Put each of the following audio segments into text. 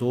2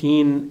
3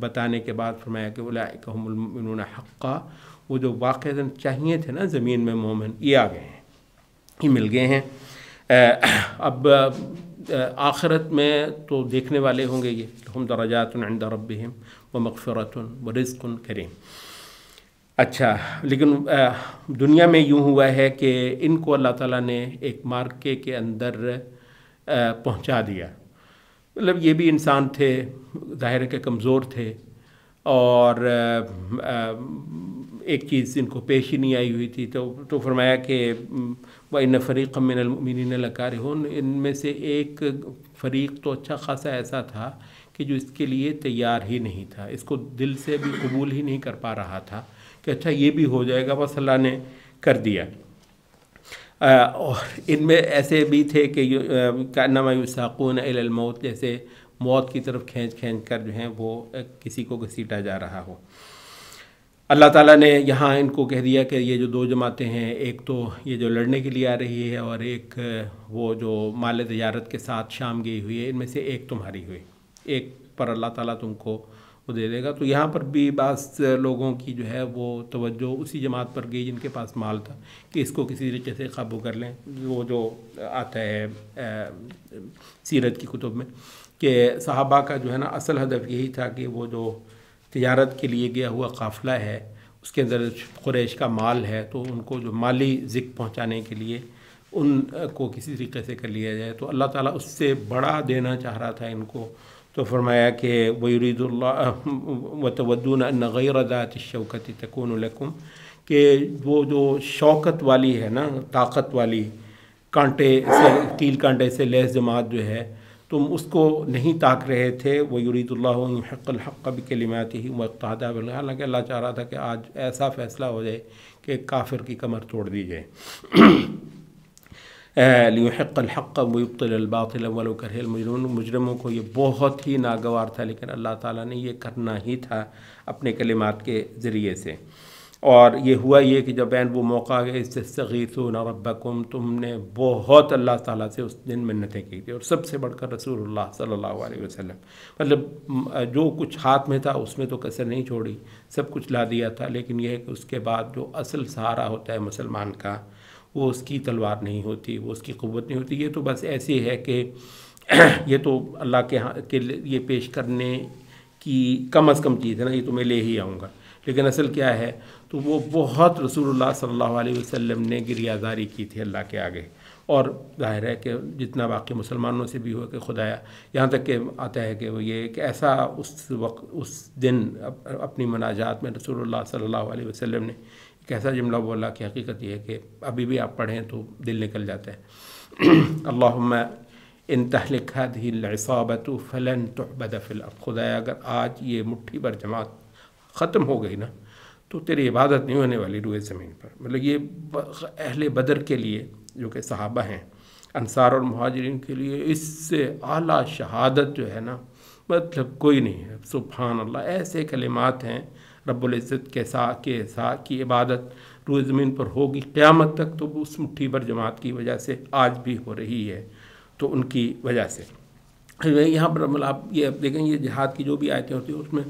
بتانے کے بعد فرمایا کہ اولئک هم المؤمنون حقا، وہ جو واقعتاً چاہیے تھے نا زمین میں مومن، یہ آ گئے ہیں، یہ مل گئے ہیں۔ اب آخرت میں تو دیکھنے والے ہوں گے یہ، لہم درجات عند ربہم ومغفرۃ ورزق کریم۔ اچھا، لیکن دنیا میں یوں ہوا ہے کہ ان کو اللہ تعالیٰ نے ایک مارکے کے اندر پہنچا دیا۔ مطلب یہ بھی انسان تھے، ظاہر کے کمزور تھے، اور ایک چیز ان کو پیش ہی نہیں آئی ہوئی تھی، تو فرمایا کہ وَإِنَّ فَرِيقًا مِّنَ الْمُؤْمِنِينَ لَكَارِهُونَ، ان میں سے ایک فریق تو اچھا خاصا ایسا تھا کہ جو اس کے لیے تیار ہی نہیں تھا، اس کو دل سے بھی قبول ہی نہیں کر پا رہا تھا کہ اچھا یہ بھی ہو جائے گا، بس اللہ نے کر دیا۔ اور ان میں ایسے بھی تھے کہ کأنما یساقون الی الموت، جیسے موت کی طرف کھینچ کر جو ہیں وہ کسی کو گھسیٹا جا رہا ہو۔ اللہ تعالیٰ نے یہاں ان کو کہہ دیا کہ یہ جو دو جماعتیں ہیں، ایک تو یہ جو لڑنے کے لیے آ رہی ہے، اور ایک وہ جو مال تجارت کے ساتھ شام گئی ہوئی ہے، ان میں سے ایک تمہاری ہوئی، ایک پر اللہ تعالیٰ تم کو وہ دے دے گا۔ تو یہاں پر بھی بعض لوگوں کی جو ہے وہ توجہ اسی جماعت پر گئی جن کے پاس مال تھا، کہ اس کو کسی طریقے سے قابو کر لیں۔ وہ جو آتا ہے سیرت کی کتب میں کہ صحابہ کا جو ہے نا اصل ہدف یہی تھا کہ وہ جو تجارت کے لیے گیا ہوا قافلہ ہے، اس کے اندر قریش کا مال ہے، تو ان کو جو مالی ذک پہنچانے کے لیے ان کو کسی طریقے سے کر لیا جائے۔ تو اللہ تعالیٰ اس سے بڑا دینا چاہ رہا تھا ان کو، تو فرمایا کہ وَيُرِيدُ اللَّهُ وَتَوَدُّونَ أَنَّ غَيْرَ ذَاتِ الشَّوْكَةِ تَكُونُ لَكُمْ، کہ وہ جو شوکت والی ہے نا، طاقت والی، کانٹے سے تیل کانٹے سے لیس جماعت جو ہے، تم اس کو نہیں تاک رہے تھے۔ وَيُرِيدُ اللَّهُ أَن يُحِقَّ الْحَقَّ بِكَلِمَاتِهِ وَيَقْطَعَ دَابِرَ الْحَقِّ، حالانکہ اللہ چاہ رہا تھا کہ آج ایسا فیصلہ ہو جائے کہ کافر کی کمر توڑ دی جائے۔ لِيُحِقَّ الْحَقَّ وَيُبْطِلَ الْبَاطِلَ وَلَوْ كَرِهَ الْمُجْرِمُونَ، مجرموں کو یہ بہت ہی ناگوار تھا، لیکن اللہ تعالیٰ نے یہ کرنا ہی تھا اپنے کلمات کے ذریعے سے۔ اور یہ ہوا یہ کہ جب وہ موقع گئے، استستغیثون ربکم، تم نے بہت اللہ تعالیٰ سے اس دن منتیں کی تھی، اور سب سے بڑھ کر رسول اللہ صلی اللہ علیہ وسلم، مطلب جو کچھ ہاتھ میں تھا اس میں تو کسر نہیں چھوڑی، سب کچھ لا دیا تھا، لیکن یہ ہے کہ اس کے بعد جو اصل سہارا ہوتا ہے مسلمان کا، وہ اس کی تلوار نہیں ہوتی، وہ اس کی قوت نہیں ہوتی، یہ تو بس ایسی ہے کہ یہ تو اللہ کے یہ پیش کرنے کی کم از کم چیز ہے نا، یہ تو میں لے ہی آؤں گا، لیکن اصل کیا ہے؟ تو وہ بہت رسول اللہ صلی اللہ علیہ وسلم نے گریازاری کی تھی اللہ کے آگے، اور ظاہر ہے کہ جتنا باقی مسلمانوں سے بھی ہوا کہ خدایا، یہاں تک کہ آتا ہے کہ وہ یہ کہ ایسا اس وقت اس دن اپنی مناجات میں رسول اللہ صلی اللہ علیہ وسلم نے ایک ایسا جملہ بولا کہ حقیقت یہ ہے کہ ابھی بھی آپ پڑھیں تو دل نکل جاتا ہے۔ اللہم ان تہلک هذه العصابۃ فلن تعبد فی الارض، خدایا اگر آج یہ مٹھی بھر جماعت ختم ہو گئی نا تو تیری عبادت نہیں ہونے والی روئے زمین پر۔ مطلب یہ اہل بدر کے لیے جو کہ صحابہ ہیں، انصار اور مہاجرین کے لیے اس سے اعلیٰ شہادت جو ہے نا، مطلب کوئی نہیں ہے۔ سبحان اللہ، ایسے کلمات ہیں رب العزت کے ساتھ کی عبادت روئے زمین پر ہوگی قیامت تک، تو اس مٹھی بھر جماعت کی وجہ سے آج بھی ہو رہی ہے، تو ان کی وجہ سے یہاں پر آپ یہ دیکھیں، یہ جہاد کی جو بھی آیتیں ہوتی ہیں اس میں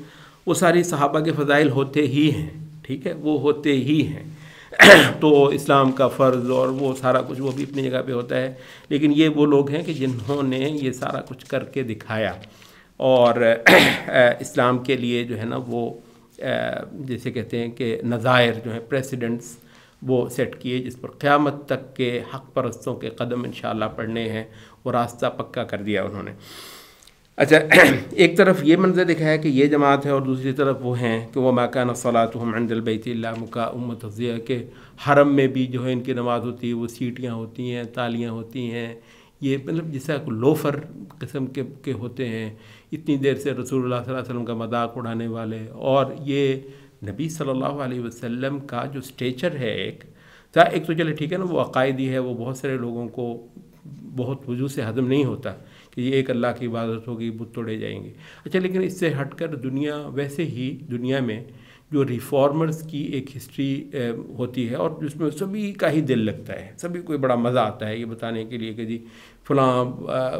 وہ ساری صحابہ کے فضائل ہوتے ہی ہیں، ٹھیک ہے، وہ ہوتے ہی ہیں۔ تو اسلام کا فرض اور وہ سارا کچھ وہ بھی اپنی جگہ پہ ہوتا ہے، لیکن یہ وہ لوگ ہیں کہ جنہوں نے یہ سارا کچھ کر کے دکھایا، اور اسلام کے لیے جو ہے نا وہ جیسے کہتے ہیں کہ نظائر جو ہیں، پریسیڈنٹس وہ سیٹ کیے، جس پر قیامت تک کے حق پرستوں کے قدم انشاءاللہ پڑھنے ہیں، وہ راستہ پکا کر دیا انہوں نے۔ اچھا، ایک طرف یہ منظر دکھایا کہ یہ جماعت ہے، اور دوسری طرف وہ ہیں کہ وَمَا كَانَ صَلَاتُهُمْ عِنْدَ الْبَيْتِ إِلَّا مُكَاءٌ وَتَصْدِيَةٌ، کہ حرم میں بھی جو ہے ان کی نماز ہوتی ہے وہ سیٹیاں ہوتی ہیں، تالیاں ہوتی ہیں، یہ مطلب جیسا لوفر قسم کے ہوتے ہیں، اتنی دیر سے رسول اللہ صلی اللہ علیہ وسلم کا مذاق اڑانے والے۔ اور یہ نبی صلی اللہ علیہ وسلم کا جو سٹیچر ہے، ایک تو چلے ٹھیک ہے نا، وہ عقائدی ہے، وہ بہت سارے لوگوں کو بہت وجوہ سے ہضم نہیں ہوتا کہ یہ ایک اللہ کی عبادت ہوگی، بت توڑے جائیں گے۔ اچھا، لیکن اس سے ہٹ کر دنیا، ویسے ہی دنیا میں جو ریفارمرز کی ایک ہسٹری ہوتی ہے، اور جس میں سبھی کا ہی دل لگتا ہے، سبھی کو بڑا مزہ آتا ہے یہ بتانے کے لیے کہ جی فلاں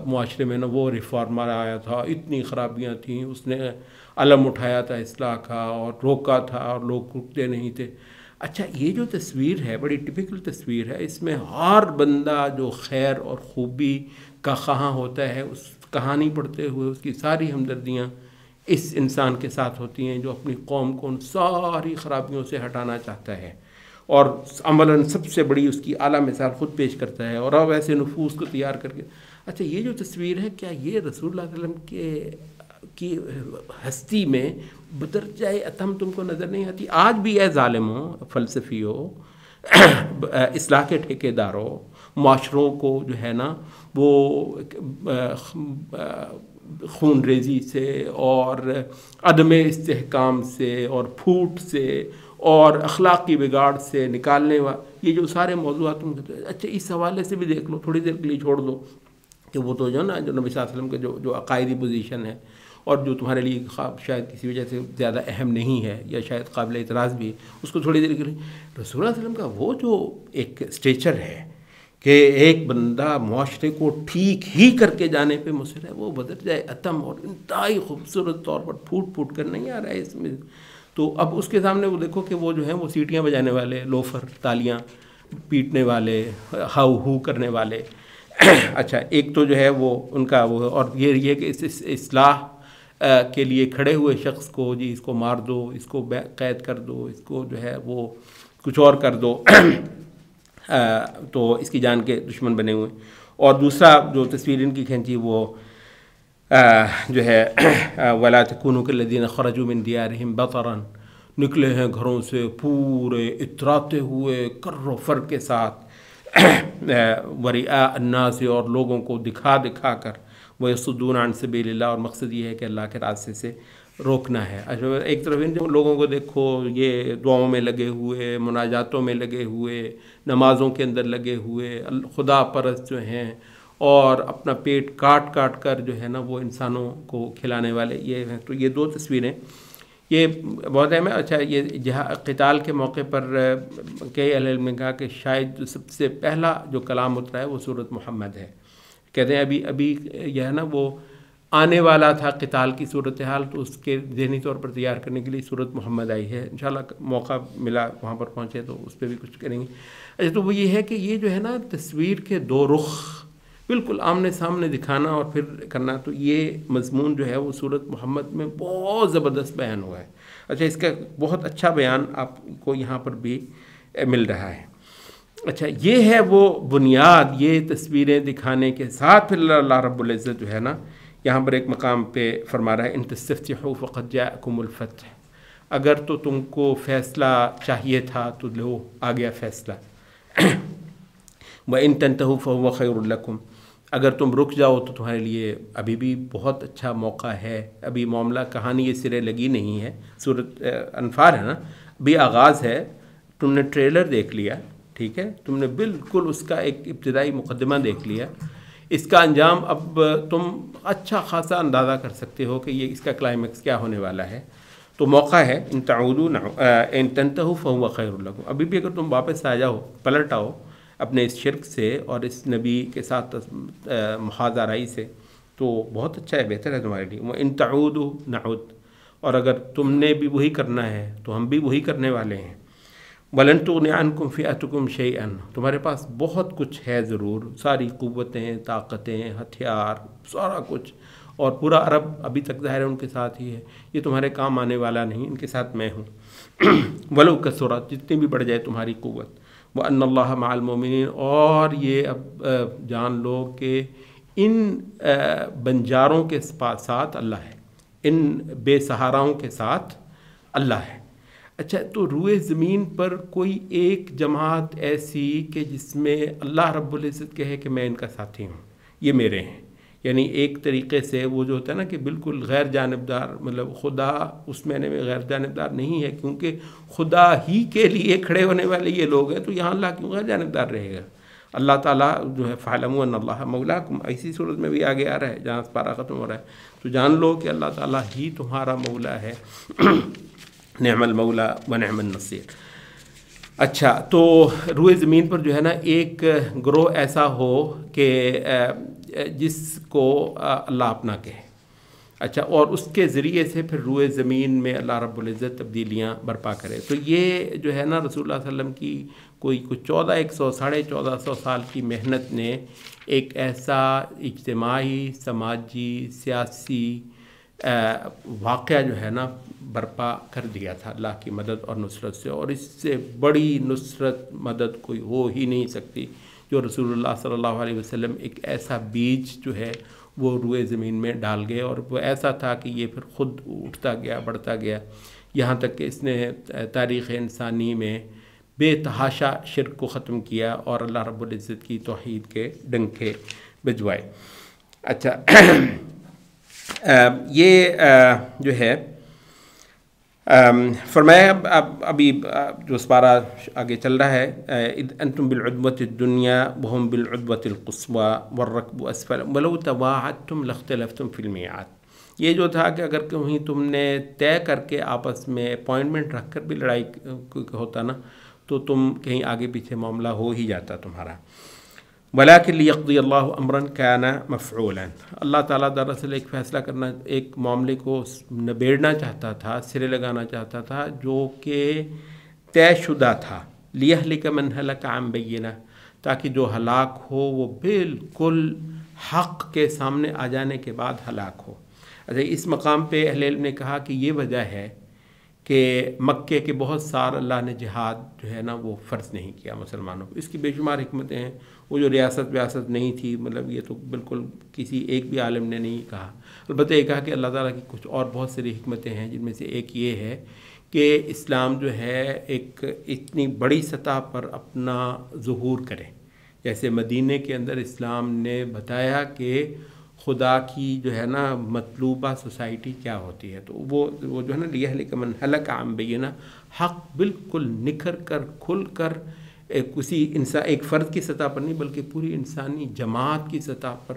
معاشرے میں نا وہ ریفارمر آیا تھا، اتنی خرابیاں تھیں، اس نے علم اٹھایا تھا اصلاح کا اور روکا تھا اور لوگ رکتے نہیں تھے۔ اچھا یہ جو تصویر ہے بڑی ٹپیکل تصویر ہے، اس میں ہر بندہ جو خیر اور خوبی کا خواہاں ہوتا ہے، اس کہانی پڑھتے ہوئے اس کی ساری ہمدردیاں اس انسان کے ساتھ ہوتی ہیں جو اپنی قوم کو ان ساری خرابیوں سے ہٹانا چاہتا ہے، اور عملاً سب سے بڑی اس کی اعلیٰ مثال خود پیش کرتا ہے، اور اب ایسے نفوس کو تیار کر کے۔ اچھا یہ جو تصویر ہے، کیا یہ رسول اللہ صلی اللہ علیہ وسلم کی ہستی میں بدرجہ اتم تم کو نظر نہیں آتی؟ آج بھی ہے ظالموں، فلسفیوں، اصلاح کے ٹھیکیداروں، معاشروں کو جو ہے نا وہ خون ریزی سے اور عدم استحکام سے اور پھوٹ سے اور اخلاقی بگاڑ سے نکالنے یہ جو سارے موضوعات تم کہتے ہیں۔ اچھا اس حوالے سے بھی دیکھ لو، تھوڑی دیر کے لیے چھوڑ دو کہ وہ تو جو نا جو نبی صلی اللہ علیہ وسلم کا جو عقائدی پوزیشن ہے اور جو تمہارے لیے شاید کسی وجہ سے زیادہ اہم نہیں ہے یا شاید قابل اعتراض بھی ہے، اس کو تھوڑی دیر کے لیے رسول اللہ علیہ وسلم کا وہ جو ایک اسٹیچر ہے کہ ایک بندہ معاشرے کو ٹھیک ہی کر کے جانے پہ مصر ہے، وہ بدرجہ اتم اور انتہائی خوبصورت طور پر پھوٹ کر نہیں آ رہا ہے اس میں۔ تو اب اس کے سامنے وہ دیکھو کہ وہ جو ہیں وہ سیٹیاں بجانے والے، لوفر، تالیاں پیٹنے والے، ہاؤ ہو کرنے والے۔ اچھا ایک تو جو ہے وہ ان کا وہ، اور یہ کہ اس اصلاح کے لیے کھڑے ہوئے شخص کو جی اس کو مار دو، اس کو قید کر دو، اس کو جو ہے وہ کچھ اور کر دو، تو اس کی جان کے دشمن بنے ہوئے۔ اور دوسرا جو تصویر ان کی کھینچی وہ جو ہے وَلَا تَكُونُوا كَالَّذِينَ خَرَجُوا مِن دِيَارِهِمْ بَطَرًا، نکلے ہیں گھروں سے پورے اتراتے ہوئے کر و فر کے ساتھ، وَرِئَاءَ النَّاسِ، اور لوگوں کو دکھا دکھا کر، وَيَصُدُّونَ عَن سَبِيلِ اللَّهِ، اور مقصد یہ ہے کہ اللہ کے راستے سے روکنا ہے۔ ایک طرف ان لوگوں کو دیکھو یہ دعاؤں میں لگے ہوئے، مناجاتوں میں لگے ہوئے، نمازوں کے اندر لگے ہوئے، خدا پرست جو ہیں، اور اپنا پیٹ کاٹ کاٹ کر جو ہے نا وہ انسانوں کو کھلانے والے یہ ہیں۔ تو یہ دو تصویریں یہ بہت اہم ہے۔ اچھا یہ قتال کے موقع پر کئی اہل علم نے کہا کہ شاید جو سب سے پہلا جو کلام اترا ہے وہ سورۃ محمد ہے۔ کہتے ہیں ابھی یہ ہے نا وہ آنے والا تھا قتال کی صورتحال، تو اس کے ذہنی طور پر تیار کرنے کے لیے سورۃ محمد آئی ہے۔ انشاءاللہ موقع ملا وہاں پر پہنچے تو اس پہ بھی کچھ کریں گے۔ اچھا تو وہ یہ ہے کہ یہ جو ہے نا تصویر کے دو رخ بالکل آمنے سامنے دکھانا اور پھر کرنا، تو یہ مضمون جو ہے وہ سورۃ محمد میں بہت زبردست بیان ہوا ہے۔ اچھا اس کا بہت اچھا بیان آپ کو یہاں پر بھی مل رہا ہے۔ اچھا یہ ہے وہ بنیاد، یہ تصویریں دکھانے کے ساتھ پھر اللہ رب العزت جو ہے نا یہاں پر ایک مقام پہ فرما رہا ہے ان تستفتحوا فقد جاءکم الفتح، اگر تو تم کو فیصلہ چاہیے تھا تو لو آ گیا فیصلہ، وَإِن تَنْتَهُوا فَهُوَ خَيْرٌ لَكُمْ، اگر تم رک جاؤ تو تمہارے لیے ابھی بھی بہت اچھا موقع ہے، ابھی معاملہ کہانی یہ سرے لگی نہیں ہے، سورۃ انفال ہے نا، ابھی آغاز ہے، تم نے ٹریلر دیکھ لیا، ٹھیک ہے، تم نے بالکل اس کا ایک ابتدائی مقدمہ دیکھ لیا، اس کا انجام اب تم اچھا خاصا اندازہ کر سکتے ہو کہ یہ اس کا کلائمیکس کیا ہونے والا ہے۔ تو موقع ہے ان تعودوا ان تنتهوا فهو خیر لکم، ابھی بھی اگر تم واپس آ جاؤ، پلٹ آؤ اپنے اس شرک سے اور اس نبی کے ساتھ محاذ آرائی سے، تو بہت اچھا ہے، بہتر ہے تمہارے لیے۔ وَإِن تَعُودُوا نَعُودْ، اور اگر تم نے بھی وہی کرنا ہے تو ہم بھی وہی کرنے والے ہیں۔ وَلَن تُغْنِ عَنْكُمْ فِئَتُكُمْ شَيْئًا، تمہارے پاس بہت کچھ ہے ضرور، ساری قوتیں، طاقتیں، ہتھیار، سارا کچھ، اور پورا عرب ابھی تک ظاہر ہے ان کے ساتھ ہی ہے، یہ تمہارے کام آنے والا نہیں، ان کے ساتھ میں ہوں۔ وَلَوْ كَثُرَتْ، جتنی بھی بڑھ جائے تمہاری قوت، وَأَنَّ اللَّهَ مَعَ الْمُؤْمِنِينَ، اور یہ اب جان لو کہ ان بنجاروں کے ساتھ اللہ ہے، ان بے سہاراؤں کے ساتھ اللہ ہے۔ اچھا تو روئے زمین پر کوئی ایک جماعت ایسی کہ جس میں اللہ رب العزت کہے کہ میں ان کا ساتھی ہوں، یہ میرے ہیں، یعنی ایک طریقے سے وہ جو ہوتا ہے نا کہ بالکل غیر جانبدار، مطلب خدا اس معنی میں غیر جانبدار نہیں ہے، کیونکہ خدا ہی کے لیے کھڑے ہونے والے یہ لوگ ہیں، تو یہاں اللہ کیوں غیر جانبدار رہے گا؟ اللہ تعالیٰ جو ہے فَاعْلَمُوا أَنَّ اللَّهَ مَوْلَاكُمْ، ایسی صورت میں بھی آگے آ رہا ہے جہاں پارہ ختم ہو رہا ہے، تو جان لو کہ اللہ تعالیٰ ہی تمہارا مولا ہے، نعم المولا و نعم النصیر۔ اچھا تو روئے زمین پر جو ہے نا ایک گروہ ایسا ہو کہ جس کو اللہ اپنا کہے۔ اچھا، اور اس کے ذریعے سے پھر روئے زمین میں اللہ رب العزت تبدیلیاں برپا کرے. تو یہ جو ہے نا رسول اللہ صلی اللہ علیہ وسلم کی کوئی 100 1400 سال کی محنت نے ایک ایسا اجتماعی، سماجی، سیاسی واقعہ جو ہے نا برپا کر دیا تھا اللہ کی مدد اور نصرت سے. اور اس سے بڑی نصرت مدد کوئی ہو ہی نہیں سکتی جو رسول اللہ صلی اللہ علیہ وسلم ایک ایسا بیج جو ہے وہ روئے زمین میں ڈال گئے. اور وہ ایسا تھا کہ یہ پھر خود اٹھتا گیا، بڑھتا گیا، یہاں تک کہ اس نے تاریخ انسانی میں بے تحاشا شرک کو ختم کیا اور اللہ رب العزت کی توحید کے ڈنکے بجوائے. اچھا، یہ جو ہے فرمایا ابھی جو سپارہ آگے چل رہا ہے، انتم بالعدوۃ الدنیا وهم بالعدوۃ القصوى والركب اسفل ولو تواعدتم لاختلفتم في الميعاد. یہ جو تھا کہ اگر کہیں تم نے طے کر کے آپس میں اپوائنٹمنٹ رکھ کر بھی لڑائی ہوتا نا تو تم کہیں آگے پیچھے معاملہ ہو ہی جاتا تمہارا. وَلَكِنْ لِيَقْضِيَ اللَّهُ أَمْرًا كَانَ مَفْعُولًا. اللہ تعالیٰ دراصل ایک فیصلہ کرنا، ایک معاملے کو نبیڑنا چاہتا تھا، سرے لگانا چاہتا تھا جو کہ طے شدہ تھا. لِيَهْلِكَ مَنْ هَلَكَ عَنْ بَيِّنَةٍ، تاکہ جو ہلاک ہو وہ بالکل حق کے سامنے آ جانے کے بعد ہلاک ہو. اچھا، اس مقام پہ اہل علم نے کہا کہ یہ وجہ ہے کہ مکے کے بہت سال اللہ نے جہاد جو ہے نا وہ فرض نہیں کیا مسلمانوں کو. اس کی بے شمار حکمتیں ہیں. وہ جو ریاست نہیں تھی، مطلب یہ تو بالکل کسی ایک بھی عالم نے نہیں کہا. البتہ یہ کہا کہ اللہ تعالیٰ کی کچھ اور بہت ساری حکمتیں ہیں، جن میں سے ایک یہ ہے کہ اسلام جو ہے ایک اتنی بڑی سطح پر اپنا ظہور کرے. جیسے مدینے کے اندر اسلام نے بتایا کہ خدا کی جو ہے نا مطلوبہ سوسائٹی کیا ہوتی ہے. تو وہ جو ہے نا لِيَهْلِكَ مَنْ هَلَكَ عَنْ بَيِّنَةٍ، حق بالکل نکھر کر کھل کر کسی ایک فرد کی سطح پر نہیں بلکہ پوری انسانی جماعت کی سطح پر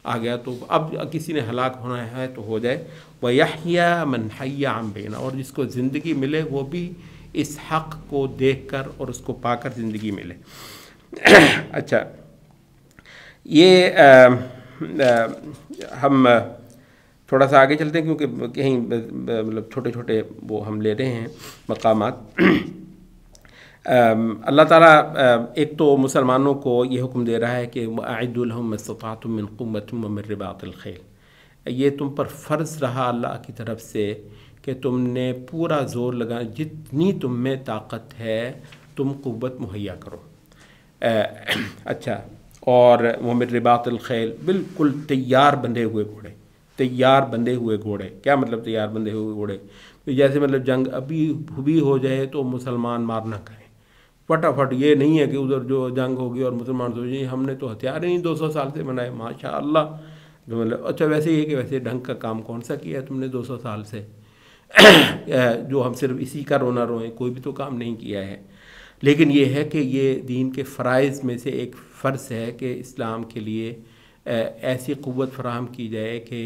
آ گیا. تو اب کسی نے ہلاک ہونا ہے تو ہو جائے. وَيَحْيَا مَنْ حَيَّ عَنْ بَيِّنَةٍ، اور جس کو زندگی ملے وہ بھی اس حق کو دیکھ کر اور اس کو پا کر زندگی ملے. اچھا، یہ ہم تھوڑا سا آگے چلتے ہیں کیونکہ کہیں مطلب چھوٹے چھوٹے وہ ہم لے رہے ہیں مقامات. اللہ تعالیٰ ایک تو مسلمانوں کو یہ حکم دے رہا ہے کہ وَأَعِدُّوا لَهُم مَّا اسْتَطَعْتُم مِّن قُوَّةٍ وَمِن رِّبَاطِ الْخَيْلِ. یہ تم پر فرض رہا اللہ کی طرف سے کہ تم نے پورا زور لگا، جتنی تم میں طاقت ہے تم قوت مہیا کرو. اچھا، اور وَمِن رِّبَاطِ الْخَيْلِ، بالکل تیار بندھے ہوئے گھوڑے. تیار بندھے ہوئے گھوڑے کیا مطلب تیار بندھے ہوئے گھوڑے؟ جیسے مطلب جنگ ابھی ہو جائے تو مسلمان مار نہ کریں فٹافٹ. یہ نہیں ہے کہ ادھر جو جنگ ہوگی اور مسلمان سوچیں ہم نے تو ہتھیار ہی نہیں 200 سال سے بنائے ماشاء اللہ. مطلب اچھا ویسے یہ کہ ویسے ڈھنگ کا کام کون سا کیا ہے تم نے 200 سال سے جو ہم صرف اسی کا رونا روئیں، کوئی بھی تو کام نہیں کیا ہے. لیکن یہ ہے کہ یہ دین کے فرائض میں سے ایک فرض ہے کہ اسلام کے لیے ایسی قوت فراہم کی جائے کہ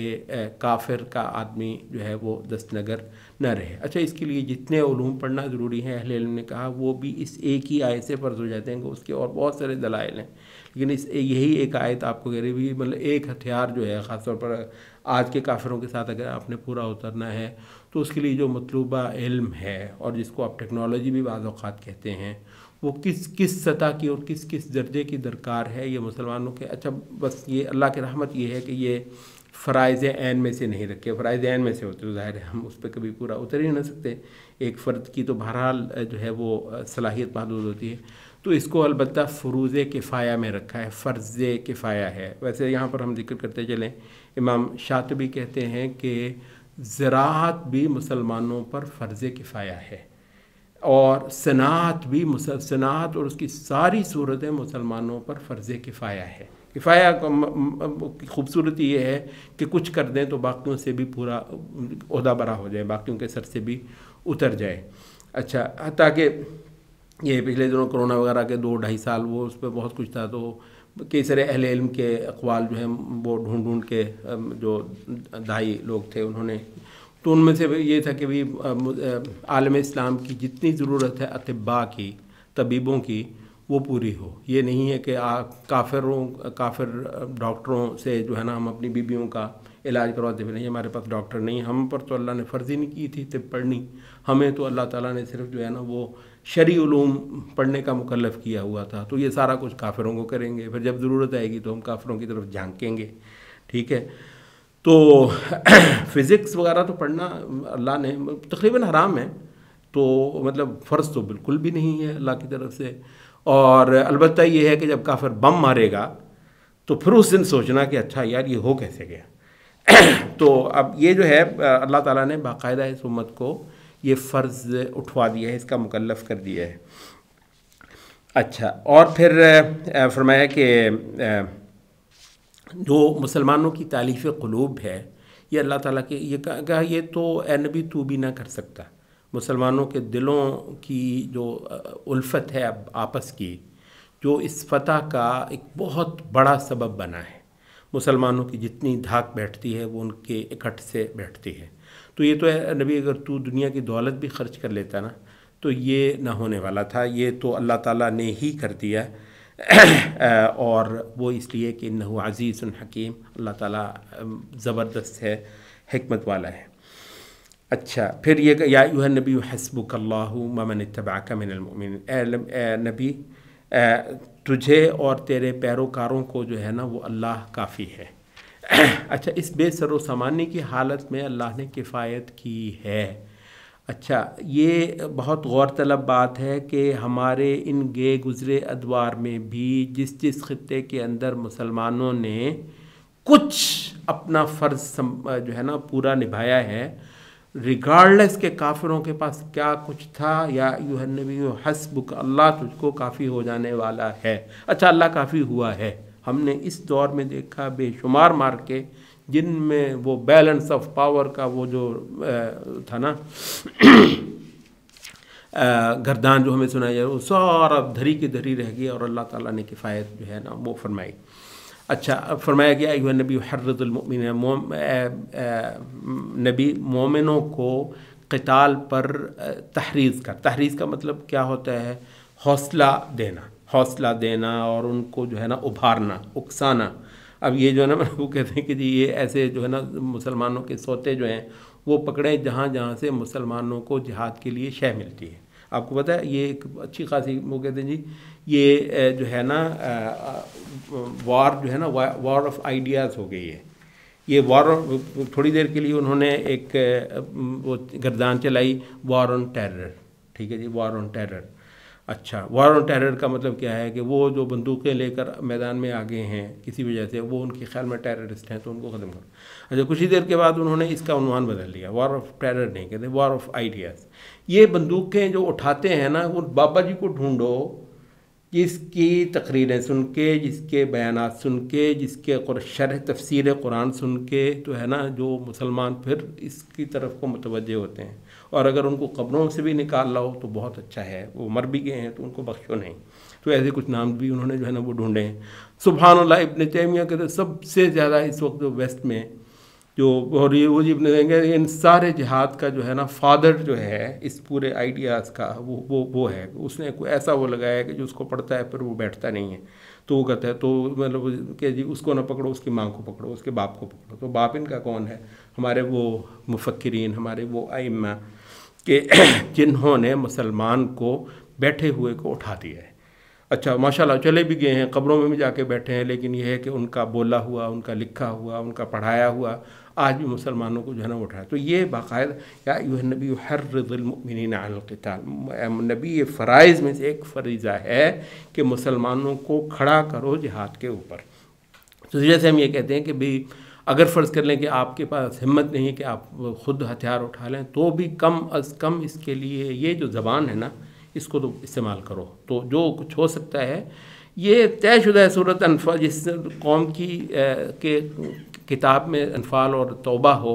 کافر کا آدمی جو ہے وہ دست نگر نہ رہے. اچھا، اس کے لیے جتنے علوم پڑھنا ضروری ہے اہل علم نے کہا وہ بھی اس ایک ہی آیت سے فرض ہو جاتے ہیں کہ اس کے اور بہت سارے دلائل ہیں، لیکن یہی ایک آیت آپ کو کہہ رہی بھی مطلب ایک ہتھیار جو ہے خاص طور پر آج کے کافروں کے ساتھ اگر آپ نے پورا اترنا ہے تو اس کے لیے جو مطلوبہ علم ہے اور جس کو آپ ٹیکنالوجی بھی بعض اوقات کہتے ہیں وہ کس سطح کی اور کس درجے کی درکار ہے یہ مسلمانوں کے. اچھا، بس یہ اللہ کی رحمت یہ ہے کہ یہ فرائض عین میں سے نہیں رکھے. فرائض عین میں سے ہوتے تو ظاہر ہے ہم اس پہ کبھی پورا اتر ہی نہ سکتے. ایک فرد کی تو بہرحال جو ہے وہ صلاحیت محدود ہوتی ہے. تو اس کو البتہ فروض کفایہ میں رکھا ہے، فرض کفایہ ہے. ویسے یہاں پر ہم ذکر کرتے چلیں، امام شاطبی کہتے ہیں کہ زراعت بھی مسلمانوں پر فرض کفایہ ہے اور صنعت بھی صنعت اور اس کی ساری صورتیں مسلمانوں پر فرض کفایہ ہے. کفایہ کی خوبصورتی یہ ہے کہ کچھ کر دیں تو باقیوں سے بھی پورا عہدہ برا ہو جائے، باقیوں کے سر سے بھی اتر جائے. اچھا، حتیٰ کہ یہ پچھلے دنوں کرونا وغیرہ کے 2-2.5 سال وہ اس پہ بہت کچھ تھا تو کئی سارے اہل علم کے اقوال جو ہیں وہ ڈھونڈ کے جو دائی لوگ تھے انہوں نے، تو ان میں سے یہ تھا کہ عالم اسلام کی جتنی ضرورت ہے اطباء کی، طبیبوں کی، وہ پوری ہو. یہ نہیں ہے کہ کافر ڈاکٹروں سے جو ہے نا ہم اپنی بیویوں کا علاج کرواتے پھر نہیں. ہمارے پاس ڈاکٹر نہیں, ہم پر تو اللہ نے فرض ہی نہیں کی تھی طب پڑھنی. ہمیں تو اللہ تعالیٰ نے صرف جو ہے نا وہ شرعی علوم پڑھنے کا مکلف کیا ہوا تھا. تو یہ سارا کچھ کافروں کو کریں گے, پھر جب ضرورت آئے گی تو ہم کافروں کی طرف جھانکیں گے. ٹھیک ہے. تو فزکس وغیرہ تو پڑھنا اللہ نے تقریباً حرام ہے, تو مطلب فرض تو بالکل بھی نہیں ہے اللہ کی طرف سے. اور البتہ یہ ہے کہ جب کافر بم مارے گا تو پھر اس دن سوچنا کہ اچھا یار یہ ہو کیسے گیا. تو اب یہ جو ہے اللہ تعالیٰ نے باقاعدہ اس امت کو یہ فرض اٹھوا دیا ہے, اس کا مکلف کر دیا ہے. اچھا, اور پھر فرمایا کہ جو مسلمانوں کی تالیف قلوب ہے یہ اللہ تعالیٰ کے یہ کہا یہ تو اے نبی تو بھی نہ کر سکتا. مسلمانوں کے دلوں کی جو الفت ہے اب آپس کی, جو اس فتح کا ایک بہت بڑا سبب بنا ہے. مسلمانوں کی جتنی دھاک بیٹھتی ہے وہ ان کے اکٹھ سے بیٹھتی ہے. تو یہ تو اے نبی اگر تو دنیا کی دولت بھی خرچ کر لیتا نا تو یہ نہ ہونے والا تھا. یہ تو اللہ تعالیٰ نے ہی کر دیا اور وہ اس لیے کہ انہ عزیز حکیم, اللہ تعالیٰ زبردست ہے, حکمت والا ہے. اچھا, پھر یہ کہ یا ایھا النبی حسبک اللہ ومن اتبعک من المؤمنین, اے نبی تجھے اور تیرے پیروکاروں کو جو ہے نا وہ اللہ کافی ہے. اچھا, اس بے سر و سامانی کی حالت میں اللہ نے کفایت کی ہے. اچھا, یہ بہت غور طلب بات ہے کہ ہمارے ان گئے گزرے ادوار میں بھی جس خطے کے اندر مسلمانوں نے کچھ اپنا فرض جو ہے نا پورا نبھایا ہے, ریگارڈلیس کے کافروں کے پاس کیا کچھ تھا, یا ایھا النبی حسبک, اللہ تجھ کو کافی ہو جانے والا ہے. اچھا, اللہ کافی ہوا ہے. ہم نے اس دور میں دیکھا بے شمار مار کے جن میں وہ بیلنس آف پاور کا وہ جو تھا نا گردان جو ہمیں سنایا جائے وہ سارا دھری کی دھری رہ گیا, اور اللہ تعالیٰ نے کفایت جو ہے نا وہ فرمائی. اچھا, فرمایا گیا ایھا النبی حرض المؤمنین, نبی مومنوں کو قتال پر تحریض کر. تحریض کا مطلب کیا ہوتا ہے؟ حوصلہ دینا اور ان کو جو ہے نا ابھارنا, اکسانا. اب یہ جو ہے نا وہ کہتے ہیں کہ جی یہ ایسے جو ہے نا مسلمانوں کے سوتے جو ہیں وہ پکڑیں جہاں جہاں سے مسلمانوں کو جہاد کے لیے شے ملتی ہے. آپ کو پتہ ہے یہ ایک اچھی خاصی وہ کہتے ہیں جی یہ جو ہے نا وار جو ہے نا وار آف آئیڈیاز ہو گئی ہے. یہ وار تھوڑی دیر کے لیے انہوں نے ایک وہ گردان چلائی, وار آن ٹیرر. ٹھیک ہے جی, وار آن ٹیرر. اچھا, وار آن ٹیرر کا مطلب کیا ہے کہ وہ جو بندوقیں لے کر میدان میں آگے ہیں کسی وجہ سے, وہ ان کے خیال میں ٹیررسٹ ہیں تو ان کو ختم کرو. اچھا, کچھ ہی دیر کے بعد انہوں نے اس کا عنوان بدل دیا, وار آف ٹیرر نہیں کہتے, وار آف آئیڈیاز. یہ بندوقیں جو اٹھاتے ہیں نا وہ بابا جی کو ڈھونڈو جس کی تقریریں سن کے, جس کے بیانات سن کے, جس کے شرح تفسیر قرآن سن کے تو ہے نا جو مسلمان پھر اس کی طرف کو متوجہ ہوتے ہیں. اور اگر ان کو قبروں سے بھی نکال لاؤ تو بہت اچھا ہے, وہ مر بھی گئے ہیں تو ان کو بخشو نہیں. تو ایسے کچھ نام بھی انہوں نے جو ہے نا وہ ڈھونڈے ہیں. سبحان اللہ, ابن تیمیہ کہتے سب سے زیادہ اس وقت ویسٹ میں جو اور یہ وہ ابن تیمیہ ان سارے جہاد کا جو ہے نا فادر جو ہے اس پورے آئیڈیاز کا وہ ہے. اس نے کوئی ایسا وہ لگایا ہے کہ جو اس کو پڑھتا ہے پھر وہ بیٹھتا نہیں ہے. تو وہ کہتا ہے تو مطلب کہ جی اس کو نہ پکڑو, اس کی ماں کو پکڑو, اس کے باپ کو پکڑو. تو باپ ان کا کون ہے؟ ہمارے وہ مفکرین, ہمارے وہ ائمہ کہ جنہوں نے مسلمان کو بیٹھے ہوئے کو اٹھا دیا ہے. اچھا, ماشاءاللہ چلے بھی گئے ہیں, قبروں میں بھی جا کے بیٹھے ہیں, لیکن یہ ہے کہ ان کا بولا ہوا, ان کا لکھا ہوا, ان کا پڑھایا ہوا آج بھی مسلمانوں کو جو ہے نا اٹھایا. تو یہ باقاعدہ یا ایھا النبی حرض المؤمنین علی القتال, نبی یہ فرائض میں سے ایک فریضہ ہے کہ مسلمانوں کو کھڑا کرو جہاد کے اوپر. تو جیسے ہم یہ کہتے ہیں کہ بھی اگر فرض کر لیں کہ آپ کے پاس ہمت نہیں ہے کہ آپ خود ہتھیار اٹھا لیں تو بھی کم از کم اس کے لیے یہ جو زبان ہے نا اس کو تو استعمال کرو. تو جو کچھ ہو سکتا ہے یہ طے شدہ ہے. صورت انفال جس قوم کی کہ کتاب میں انفال اور توبہ ہو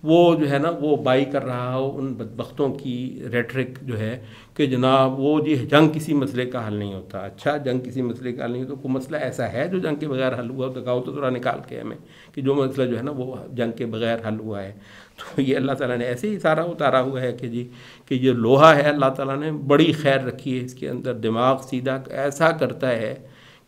وہ جو ہے نا وہ بائی کر رہا ہو ان بدبختوں کی ریٹرک جو ہے کہ جناب وہ جی جنگ کسی مسئلے کا حل نہیں ہوتا. اچھا جنگ کسی مسئلے کا حل نہیں ہوتا، کوئی مسئلہ ایسا ہے جو جنگ کے بغیر حل ہوا؟ دکھاؤ تو ذرا نکال کے ہمیں کہ جو مسئلہ جو ہے نا وہ جنگ کے بغیر حل ہوا ہے. تو یہ اللہ تعالیٰ نے ایسے ہی سارا اتارا ہوا ہے کہ جی کہ یہ لوہا ہے، اللہ تعالیٰ نے بڑی خیر رکھی ہے اس کے اندر، دماغ سیدھا ایسا کرتا ہے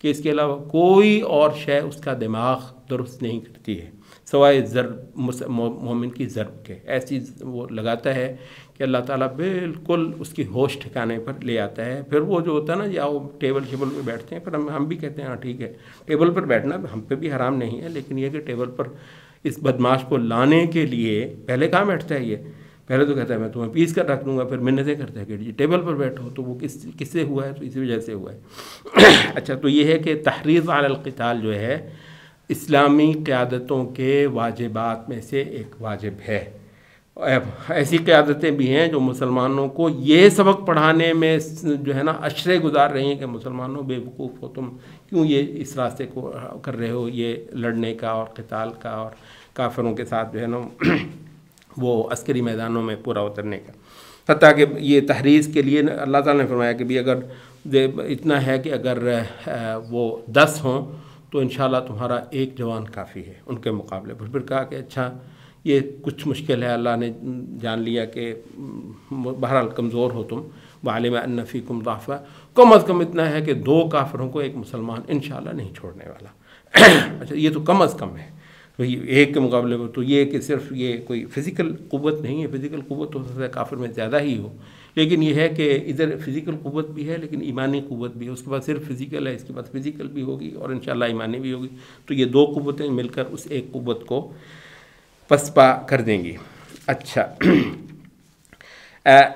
کہ اس کے علاوہ کوئی اور شے اس کا دماغ درست نہیں کرتی ہے سوائے ضرب مومن کی ضرب کے. ایسی وہ لگاتا ہے کہ اللہ تعالیٰ بالکل اس کی ہوش ٹھکانے پر لے آتا ہے. پھر وہ جو ہوتا ہے نا یا وہ ٹیبل پہ بیٹھتے ہیں، پھر ہم بھی کہتے ہیں ہاں ٹھیک ہے ٹیبل پر بیٹھنا ہم پہ بھی حرام نہیں ہے، لیکن یہ کہ ٹیبل پر اس بدماش کو لانے کے لیے پہلے کہاں بیٹھتا ہے؟ یہ پہلے تو کہتا ہے میں تمہیں پیس کر رکھ دوں گا، پھر منتیں کرتا ہے کہ جی ٹیبل پر بیٹھو. تو وہ کس سے ہوا ہے؟ تو اسی وجہ سے ہوا ہے. اچھا تو یہ ہے کہ تحریض علی القتال جو ہے اسلامی قیادتوں کے واجبات میں سے ایک واجب ہے. ایسی قیادتیں بھی ہیں جو مسلمانوں کو یہ سبق پڑھانے میں جو ہے نا اشرے گزار رہی ہیں کہ مسلمانوں بے وقوف ہو، تم کیوں یہ اس راستے کو کر رہے ہو، یہ لڑنے کا اور قتال کا اور کافروں کے ساتھ جو ہے نا وہ عسکری میدانوں میں پورا اترنے کا. حتیٰ کہ یہ تحریض کے لیے اللہ تعالیٰ نے فرمایا کہ بھی اگر اتنا ہے کہ اگر وہ 10 ہوں تو انشاءاللہ تمہارا ایک جوان کافی ہے ان کے مقابلے پر. پھر کہا کہ اچھا یہ کچھ مشکل ہے، اللہ نے جان لیا کہ بہرحال کمزور ہو تم، وعلم ان فیکم ضعفا، کم از کم اتنا ہے کہ 2 کافروں کو ایک مسلمان انشاءاللہ نہیں چھوڑنے والا. اچھا یہ تو کم از کم ہے ایک کے مقابلے میں. تو یہ کہ صرف یہ کوئی فزیکل قوت نہیں ہے، فزیکل قوت ہو سکتا ہے کافر میں زیادہ ہی ہو، لیکن یہ ہے کہ ادھر فزیکل قوت بھی ہے لیکن ایمانی قوت بھی ہے. اس کے بعد صرف فزیکل ہے، اس کے بعد فزیکل بھی ہوگی اور انشاءاللہ ایمانی بھی ہوگی. تو یہ 2 قوتیں مل کر اس ایک قوت کو پسپا کر دیں گی. اچھا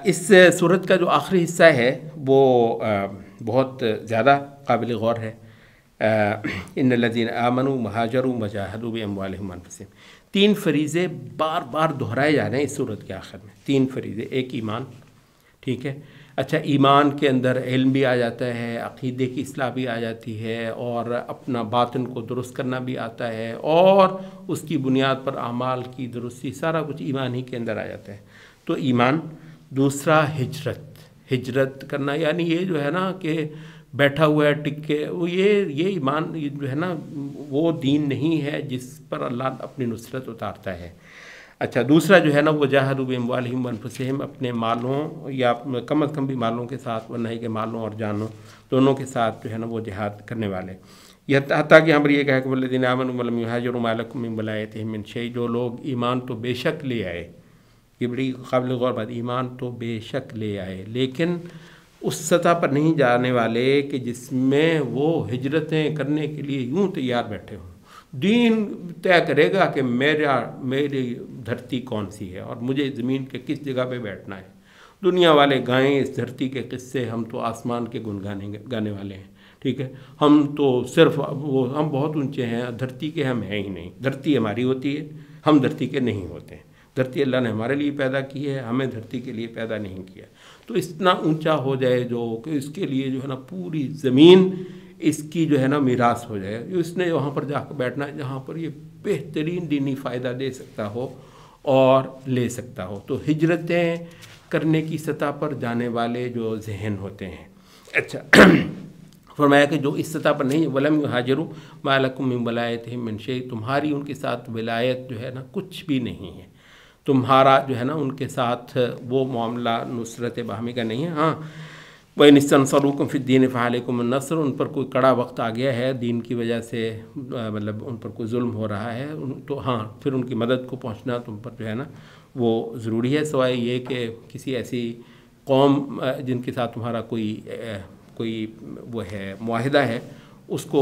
اس سورت کا جو آخری حصہ ہے وہ بہت زیادہ قابل غور ہے. ان الذین آمنوا وہاجروا وجاہدوا باموالہم وانفسہم. 3 فریضے بار بار دہرائے جا رہے ہیں اس سورت کے آخر میں. 3 فریضے، ایک ایمان، ٹھیک ہے. اچھا ایمان کے اندر علم بھی آ جاتا ہے، عقیدے کی اصلاح بھی آ جاتی ہے، اور اپنا باطن کو درست کرنا بھی آتا ہے، اور اس کی بنیاد پر اعمال کی درستی، سارا کچھ ایمان ہی کے اندر آ جاتا ہے. تو ایمان. دوسرا ہجرت کرنا، یعنی یہ جو ہے نا کہ بیٹھا ہوا ہے ٹک کے، وہ یہ ایمان جو ہے نا وہ دین نہیں ہے جس پر اللہ اپنی نصرت اتارتا ہے. اچھا دوسرا جو ہے نا وہ جاہدوا باموالہم وانفسہم، اپنے مالوں یا کم از کم بھی مالوں کے ساتھ، ورنہ کہ مالوں اور جانوں دونوں کے ساتھ جو ہے نا وہ جہاد کرنے والے. یہ حتیٰ کہ یہاں پر یہ کہا کہ والذین آمنوا ولم یہاجروا ما لکم من ولایتہم من شیء. جو لوگ ایمان تو بے شک لے آئے، یہ بڑی قابل غور بات، ایمان تو بے شک لے آئے لیکن اس سطح پر نہیں جانے والے کہ جس میں وہ ہجرتیں کرنے کے لیے یوں تیار بیٹھے ہوں. دین طے کرے گا کہ میری دھرتی کون سی ہے اور مجھے زمین کے کس جگہ پہ بیٹھنا ہے. دنیا والے گائیں اس دھرتی کے قصے، ہم تو آسمان کے گن گانے والے ہیں، ٹھیک ہے. ہم تو صرف ہم بہت اونچے ہیں، دھرتی کے ہم ہیں ہی نہیں. دھرتی ہماری ہوتی ہے، ہم دھرتی کے نہیں ہوتے ہیں. دھرتی اللہ نے ہمارے لیے پیدا کی ہے، ہمیں دھرتی کے لیے پیدا نہیں کیا. تو اتنا اونچا ہو جائے جو کہ اس کے لیے جو ہے نا پوری زمین اس کی جو ہے نا میراث ہو جائے. اس نے وہاں پر جا کر بیٹھنا ہے جہاں پر یہ بہترین دینی فائدہ دے سکتا ہو اور لے سکتا ہو. تو ہجرتیں کرنے کی سطح پر جانے والے جو ذہن ہوتے ہیں. اچھا فرمایا کہ جو اس سطح پر نہیں، ولم یہاجروا ما لکم من ولایتہم من شیء، تمہاری ان کے ساتھ ولایت جو ہے نا کچھ بھی نہیں ہے، تمہارا جو ہے نا ان کے ساتھ وہ معاملہ نصرت باہمی کا نہیں ہے. ہاں وَإِنِ اسْتَنصَرُوكُمْ فِي الدِّينِ فَعَلَيْكُمُ النَّصْرُ، ان پر کوئی کڑا وقت آ گیا ہے دین کی وجہ سے، مطلب ان پر کوئی ظلم ہو رہا ہے تو ہاں پھر ان کی مدد کو پہنچنا تم پر جو ہے نا وہ ضروری ہے، سوائے یہ کہ کسی ایسی قوم جن کے ساتھ تمہارا کوئی وہ ہے معاہدہ ہے، اس کو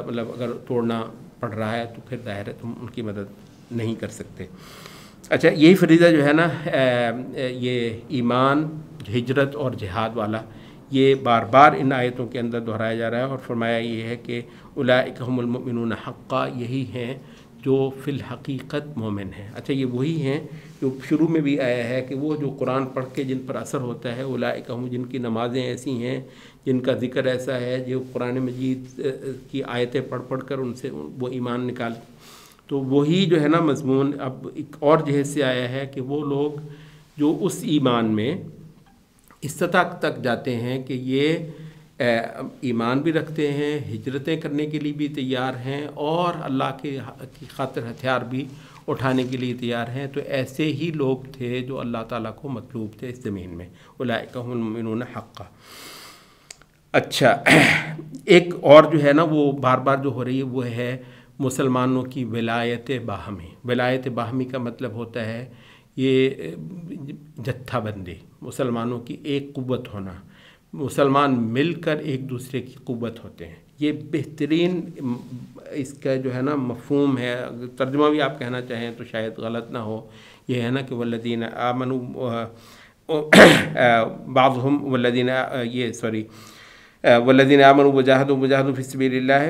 مطلب اگر توڑنا پڑ رہا ہے تو پھر ظاہر ہے تم ان کی مدد نہیں کر سکتے. اچھا یہی فریضہ جو ہے نا یہ ایمان، ہجرت اور جہاد والا، یہ بار بار ان آیتوں کے اندر دہرایا جا رہا ہے. اور فرمایا یہ ہے کہ اولئک هم المؤمنون حقا، یہی ہیں جو فی الحقیقت مومن ہیں. اچھا یہ وہی ہیں جو شروع میں بھی آیا ہے کہ وہ جو قرآن پڑھ کے جن پر اثر ہوتا ہے، اولئک هم، جن کی نمازیں ایسی ہیں، جن کا ذکر ایسا ہے، جو قرآن مجید کی آیتیں پڑھ کر ان سے وہ ایمان نکال. تو وہی جو ہے نا مضمون اب ایک اور جہت سے آیا ہے کہ وہ لوگ جو اس ایمان میں اس سطح تک جاتے ہیں کہ یہ ایمان بھی رکھتے ہیں، ہجرتیں کرنے کے لیے بھی تیار ہیں، اور اللہ کی خاطر ہتھیار بھی اٹھانے کے لیے تیار ہیں، تو ایسے ہی لوگ تھے جو اللہ تعالیٰ کو مطلوب تھے اس زمین میں، اولئک هم المؤمنون حقا۔ اچھا، ایک اور جو ہے نا وہ بار بار جو ہو رہی ہے وہ ہے مسلمانوں کی ولایت باہمی۔ ولایت باہمی کا مطلب ہوتا ہے یہ جتھا بندی، مسلمانوں کی ایک قوت ہونا، مسلمان مل کر ایک دوسرے کی قوت ہوتے ہیں۔ یہ بہترین اس کا جو ہے نا مفہوم ہے، ترجمہ بھی آپ کہنا چاہیں تو شاید غلط نہ ہو، یہ ہے نا کہ والذین آمنوا بعضهم والذین والذین آمنوا وجاہدوا فی سبیل اللہ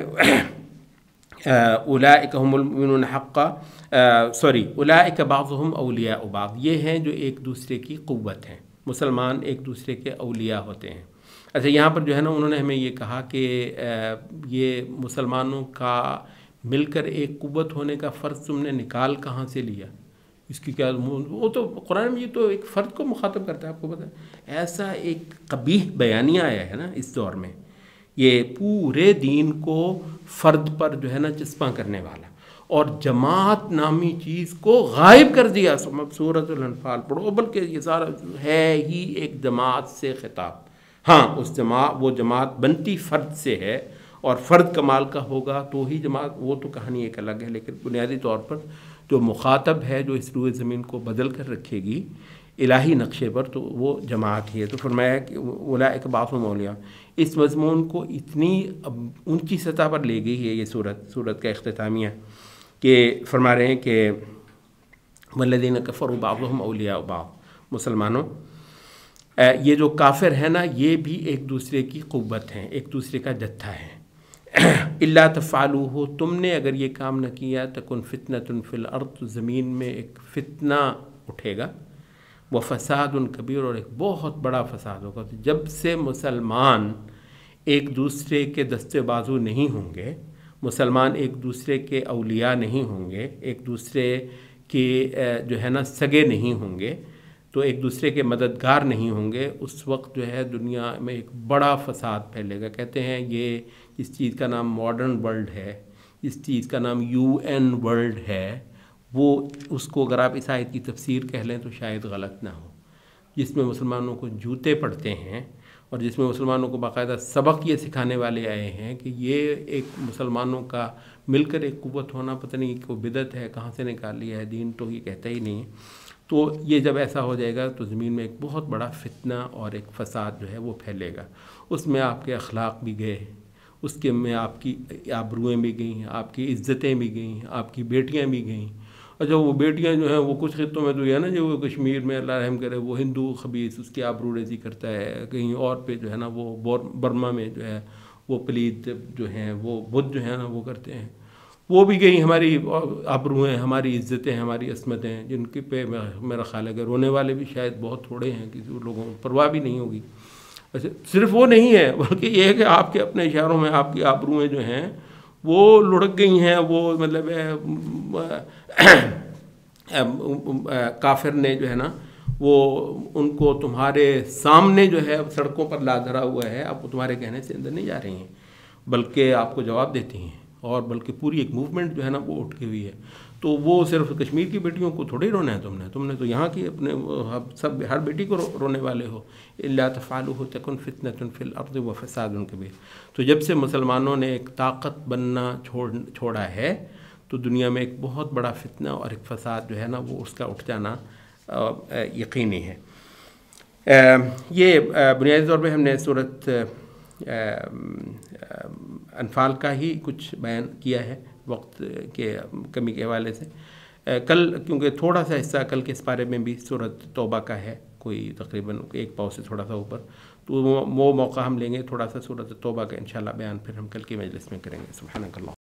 اولئک هم المؤمنون حقا، اولئک بعضهم اولیاء بعض، یہ ہیں جو ایک دوسرے کی قوت ہیں، مسلمان ایک دوسرے کے اولیاء ہوتے ہیں۔ اچھا، یہاں پر جو ہے نا انہوں نے ہمیں یہ کہا کہ یہ مسلمانوں کا مل کر ایک قوت ہونے کا فرض تم نے نکال کہاں سے لیا؟ اس کی کیا، وہ تو قرآن میں یہ تو ایک فرد کو مخاطب کرتا ہے، آپ کو پتہ ہے، ایسا ایک قبیح بیانیہ آیا ہے نا اس دور میں، یہ پورے دین کو فرد پر جو ہے نا چسپاں کرنے والا، اور جماعت نامی چیز کو غائب کر دیا۔ سورۃ الانفال پڑھو، بلکہ یہ سارا ہے ہی ایک جماعت سے خطاب۔ ہاں، وہ جماعت بنتی فرد سے ہے، اور فرد کمال کا ہوگا تو ہی جماعت، وہ تو کہانی ایک الگ ہے، لیکن بنیادی طور پر جو مخاطب ہے جو اس روئے زمین کو بدل کر رکھے گی الہی نقشے پر، تو وہ جماعت ہی ہے۔ تو فرمایا کہ اولئک بعضهم اولیاء، اس مضمون کو اتنی اونچی سطح پر لے گئی ہے یہ سورت کا اختتامیہ، کہ فرما رہے ہیں کہ والذین کفروا بعضهم اولیاء بعض، مسلمانوں یہ جو کافر ہیں نا یہ بھی ایک دوسرے کی قوت ہیں، ایک دوسرے کا جتھا ہے۔ الا تفعلوہ، تم نے اگر یہ کام نہ کیا، تکن فتنۃ فی الارض، زمین میں ایک فتنہ اٹھے گا، وفساد کبیر، اور ایک بہت بڑا فساد ہوگا۔ جب سے مسلمان ایک دوسرے کے دستے بازو نہیں ہوں گے، مسلمان ایک دوسرے کے اولیاء نہیں ہوں گے، ایک دوسرے کے جو ہے نا سگے نہیں ہوں گے، تو ایک دوسرے کے مددگار نہیں ہوں گے، اس وقت جو ہے دنیا میں ایک بڑا فساد پھیلے گا۔ کہتے ہیں یہ اس چیز کا نام ماڈرن ورلڈ ہے، اس چیز کا نام UN ورلڈ ہے، وہ اس کو اگر آپ اس آیت کی تفسیر کہہ لیں تو شاید غلط نہ ہو، جس میں مسلمانوں کو جوتے پڑتے ہیں، اور جس میں مسلمانوں کو باقاعدہ سبق یہ سکھانے والے آئے ہیں کہ یہ ایک مسلمانوں کا مل کر ایک قوت ہونا پتہ نہیں کوئی بدعت ہے، کہاں سے نکال لیا ہے، دین تو یہ کہتا ہی نہیں ہے۔ تو یہ جب ایسا ہو جائے گا تو زمین میں ایک بہت بڑا فتنہ اور ایک فساد جو ہے وہ پھیلے گا، اس میں آپ کے اخلاق بھی گئے، اس کے میں آپ کی آبروئیں بھی گئیں، آپ کی عزتیں بھی گئیں، آپ کی بیٹیاں بھی گئیں۔ اچھا، وہ بیٹیاں جو ہیں وہ کچھ خطوں میں تو یہ ہے نا جو وہ کشمیر میں اللہ رحم کرے وہ ہندو خبیث اس کی آبرو ریزی کرتا ہے، کہیں اور پہ جو ہے نا وہ برما میں جو ہے وہ پلید جو ہیں وہ بدھ جو ہیں نا وہ کرتے ہیں، وہ بھی گئی ہماری آبرویں، ہماری عزتیں، ہماری عصمتیں، جن کے پہ میرا خیال ہے کہ رونے والے بھی شاید بہت تھوڑے ہیں، کسی لوگوں کو پرواہ بھی نہیں ہوگی۔ اچھا، صرف وہ نہیں ہے بلکہ یہ ہے کہ آپ کے اپنے اشاروں میں آپ کی آبرویں جو ہیں وہ لڑک گئی ہیں، وہ مطلب کافر نے جو ہے نا وہ ان کو تمہارے سامنے جو ہے سڑکوں پر لا دھرا ہوا ہے، اب وہ تمہارے کہنے سے اندر نہیں جا رہی ہیں بلکہ آپ کو جواب دیتی ہیں، اور بلکہ پوری ایک موومنٹ جو ہے نا وہ اٹھ کے ہوئی ہے۔ تو وہ صرف کشمیر کی بیٹیوں کو تھوڑے ہی رونا ہے، تم نے تو یہاں کی اپنے سب ہر بیٹی کو رونے والے ہو۔ الا تفعلوہ تکن فتنۃ فی الارض وفساد کبیر، تو جب سے مسلمانوں نے ایک طاقت بننا چھوڑا ہے تو دنیا میں ایک بہت بڑا فتنہ اور ایک فساد جو ہے نا وہ اس کا اٹھ جانا یقینی ہے۔ یہ بنیادی طور پہ ہم نے سورۃ انفال کا ہی کچھ بیان کیا ہے وقت کے کمی کے حوالے سے۔ کل کیونکہ تھوڑا سا حصہ کل کے اس بارے میں بھی سورۃ توبہ کا ہے، کوئی تقریباً ایک پاؤ سے تھوڑا سا اوپر، تو وہ موقع ہم لیں گے، تھوڑا سا سورۃ توبہ کا انشاءاللہ بیان پھر ہم کل کی مجلس میں کریں گے۔ سبحانک اللہ۔